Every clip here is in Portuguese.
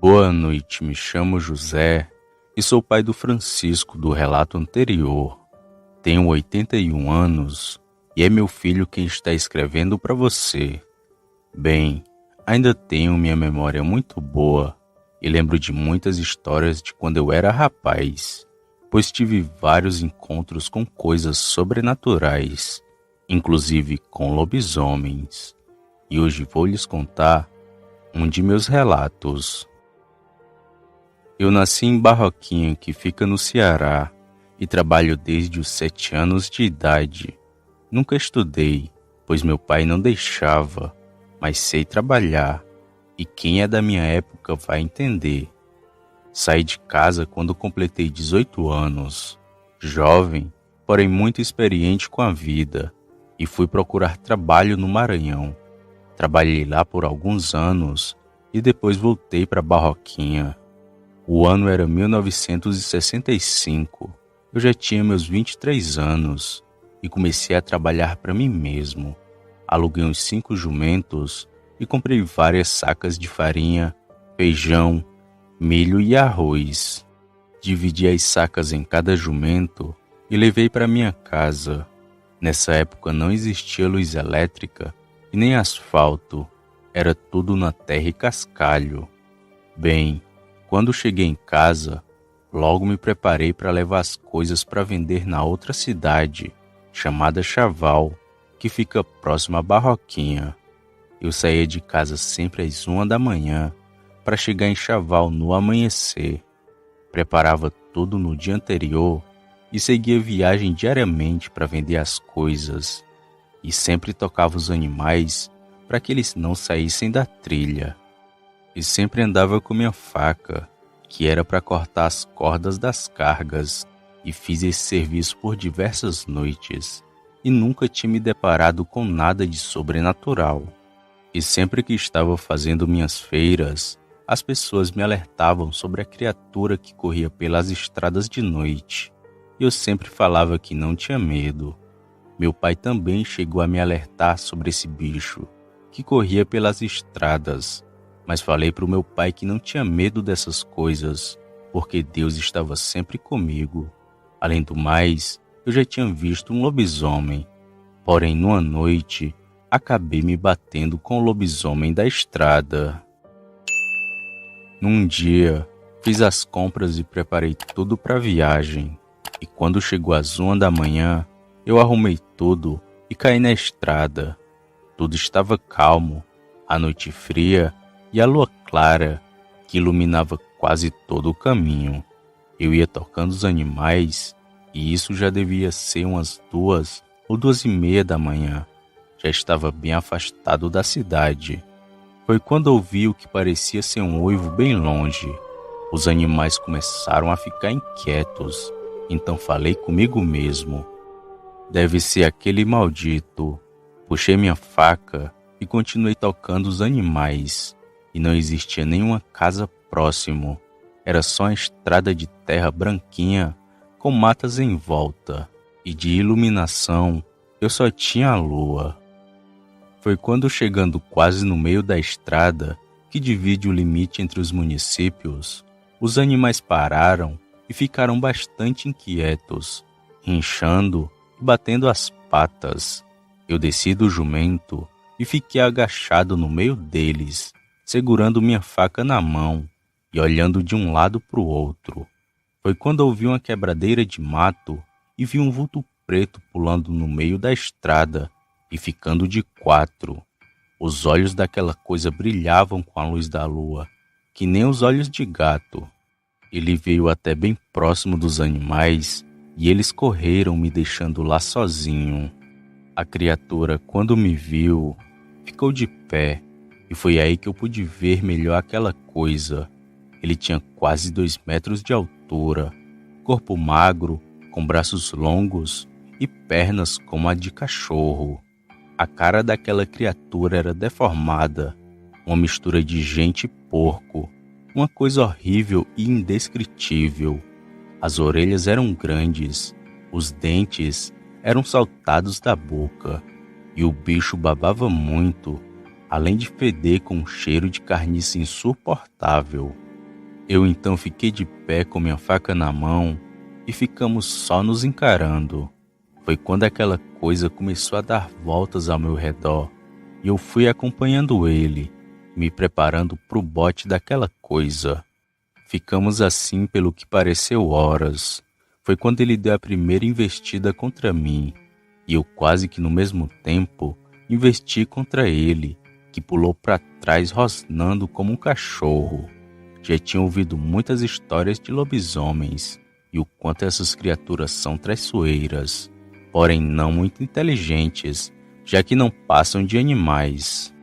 Boa noite, me chamo José e sou pai do Francisco do relato anterior. Tenho 81 anos e é meu filho quem está escrevendo para você. Bem, ainda tenho minha memória muito boa e lembro de muitas histórias de quando eu era rapaz, pois tive vários encontros com coisas sobrenaturais, inclusive com lobisomens. E hoje vou lhes contar um de meus relatos. Eu nasci em Barroquinha, que fica no Ceará, e trabalho desde os 7 anos de idade. Nunca estudei, pois meu pai não deixava, mas sei trabalhar, e quem é da minha época vai entender. Saí de casa quando completei 18 anos, jovem, porém muito experiente com a vida, e fui procurar trabalho no Maranhão. Trabalhei lá por alguns anos e depois voltei para Barroquinha. O ano era 1965. Eu já tinha meus 23 anos e comecei a trabalhar para mim mesmo. Aluguei uns 5 jumentos e comprei várias sacas de farinha, feijão, milho e arroz. Dividi as sacas em cada jumento e levei para minha casa. Nessa época não existia luz elétrica e nem asfalto. Era tudo na terra e cascalho. Bem, quando cheguei em casa, logo me preparei para levar as coisas para vender na outra cidade, chamada Chaval, que fica próxima a Barroquinha. Eu saía de casa sempre às 1 da manhã para chegar em Chaval no amanhecer. Preparava tudo no dia anterior e seguia viagem diariamente para vender as coisas. E sempre tocava os animais para que eles não saíssem da trilha. E sempre andava com minha faca, que era para cortar as cordas das cargas, e fiz esse serviço por diversas noites, e nunca tinha me deparado com nada de sobrenatural. E sempre que estava fazendo minhas feiras, as pessoas me alertavam sobre a criatura que corria pelas estradas de noite, e eu sempre falava que não tinha medo. Meu pai também chegou a me alertar sobre esse bicho, que corria pelas estradas, mas falei para o meu pai que não tinha medo dessas coisas, porque Deus estava sempre comigo. Além do mais, eu já tinha visto um lobisomem. Porém, numa noite, acabei me batendo com o lobisomem da estrada. Num dia, fiz as compras e preparei tudo para a viagem. E quando chegou às 1 da manhã, eu arrumei tudo e caí na estrada. Tudo estava calmo, a noite fria e a lua clara, que iluminava quase todo o caminho. Eu ia tocando os animais, e isso já devia ser umas 2 ou 2:30 da manhã. Já estava bem afastado da cidade. Foi quando ouvi o que parecia ser um uivo bem longe. Os animais começaram a ficar inquietos, então falei comigo mesmo. Deve ser aquele maldito. Puxei minha faca e continuei tocando os animais. E não existia nenhuma casa próximo. Era só uma estrada de terra branquinha com matas em volta. E de iluminação eu só tinha a lua. Foi quando, chegando quase no meio da estrada, que divide o limite entre os municípios, os animais pararam e ficaram bastante inquietos, rinchando e batendo as patas. Eu desci do jumento e fiquei agachado no meio deles, segurando minha faca na mão e olhando de um lado para o outro. Foi quando ouvi uma quebradeira de mato e vi um vulto preto pulando no meio da estrada e ficando de 4. Os olhos daquela coisa brilhavam com a luz da lua, que nem os olhos de gato. Ele veio até bem próximo dos animais e eles correram, me deixando lá sozinho. A criatura, quando me viu, ficou de pé. E foi aí que eu pude ver melhor aquela coisa. Ele tinha quase 2 metros de altura, corpo magro, com braços longos e pernas como a de cachorro. A cara daquela criatura era deformada, uma mistura de gente e porco, uma coisa horrível e indescritível. As orelhas eram grandes, os dentes eram saltados da boca, e o bicho babava muito, além de feder com um cheiro de carniça insuportável. Eu então fiquei de pé com minha faca na mão e ficamos só nos encarando. Foi quando aquela coisa começou a dar voltas ao meu redor e eu fui acompanhando ele, me preparando para o bote daquela coisa. Ficamos assim pelo que pareceu horas. Foi quando ele deu a primeira investida contra mim e eu quase que no mesmo tempo investi contra ele, que pulou para trás rosnando como um cachorro. Já tinha ouvido muitas histórias de lobisomens e o quanto essas criaturas são traiçoeiras, porém não muito inteligentes, já que não passam de animais.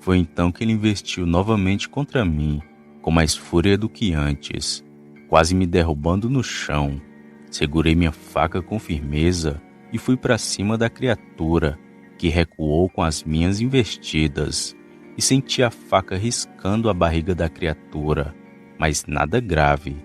Foi então que ele investiu novamente contra mim, com mais fúria do que antes, quase me derrubando no chão. Segurei minha faca com firmeza e fui para cima da criatura, que recuou com as minhas investidas, e senti a faca riscando a barriga da criatura, mas nada grave.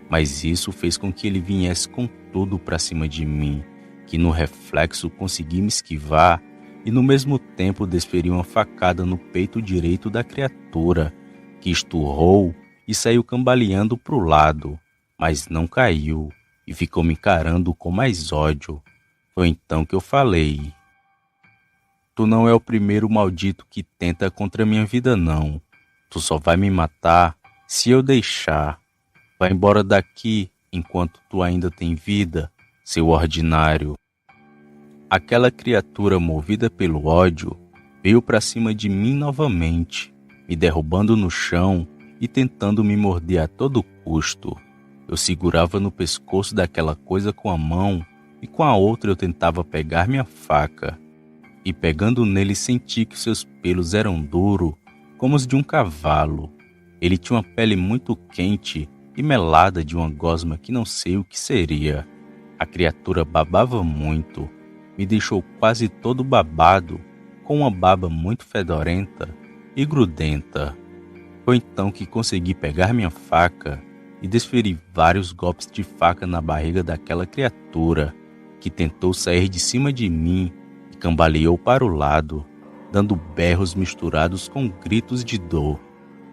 Mas isso fez com que ele viesse com tudo para cima de mim, que no reflexo consegui me esquivar e no mesmo tempo desferi uma facada no peito direito da criatura, que esturrou e saiu cambaleando para o lado, mas não caiu e ficou me encarando com mais ódio. Foi então que eu falei: Tu não é o primeiro maldito que tenta contra minha vida, não. Tu só vai me matar se eu deixar. Vai embora daqui enquanto tu ainda tem vida, seu ordinário. Aquela criatura movida pelo ódio veio para cima de mim novamente, me derrubando no chão e tentando me morder a todo custo. Eu segurava no pescoço daquela coisa com a mão e com a outra eu tentava pegar minha faca. E pegando nele senti que seus pelos eram duros, como os de um cavalo. Ele tinha uma pele muito quente e melada de uma gosma que não sei o que seria. A criatura babava muito, me deixou quase todo babado, com uma baba muito fedorenta e grudenta. Foi então que consegui pegar minha faca e desferi vários golpes de faca na barriga daquela criatura, que tentou sair de cima de mim e cambaleou para o lado, dando berros misturados com gritos de dor.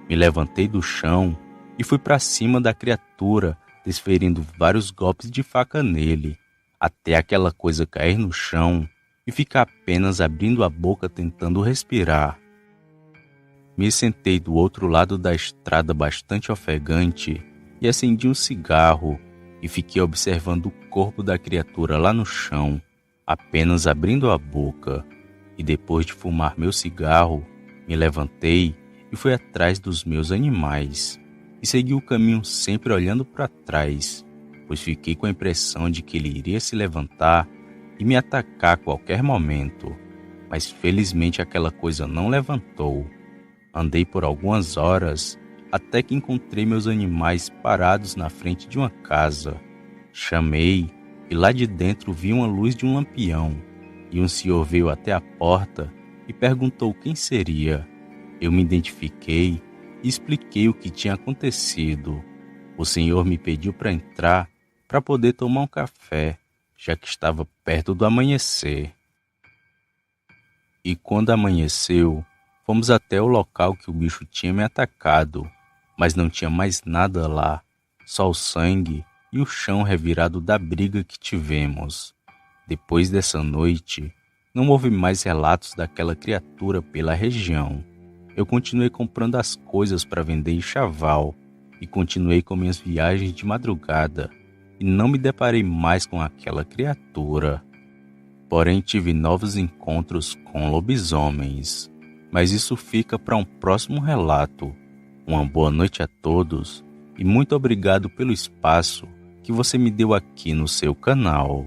Me levantei do chão e fui para cima da criatura, desferindo vários golpes de faca nele, até aquela coisa cair no chão e ficar apenas abrindo a boca tentando respirar. Me sentei do outro lado da estrada bastante ofegante e acendi um cigarro e fiquei observando o corpo da criatura lá no chão, apenas abrindo a boca. E depois de fumar meu cigarro, me levantei e fui atrás dos meus animais, e segui o caminho sempre olhando para trás, pois fiquei com a impressão de que ele iria se levantar e me atacar a qualquer momento, mas felizmente aquela coisa não levantou. Andei por algumas horas até que encontrei meus animais parados na frente de uma casa. Chamei e lá de dentro vi uma luz de um lampião, e um senhor veio até a porta e perguntou quem seria. Eu me identifiquei e expliquei o que tinha acontecido. O senhor me pediu para entrar para poder tomar um café, já que estava perto do amanhecer. E quando amanheceu, fomos até o local que o bicho tinha me atacado, mas não tinha mais nada lá, só o sangue e o chão revirado da briga que tivemos. Depois dessa noite, não houve mais relatos daquela criatura pela região. Eu continuei comprando as coisas para vender em Chaval e continuei com minhas viagens de madrugada e não me deparei mais com aquela criatura. Porém, tive novos encontros com lobisomens. Mas isso fica para um próximo relato. Uma boa noite a todos e muito obrigado pelo espaço que você me deu aqui no seu canal.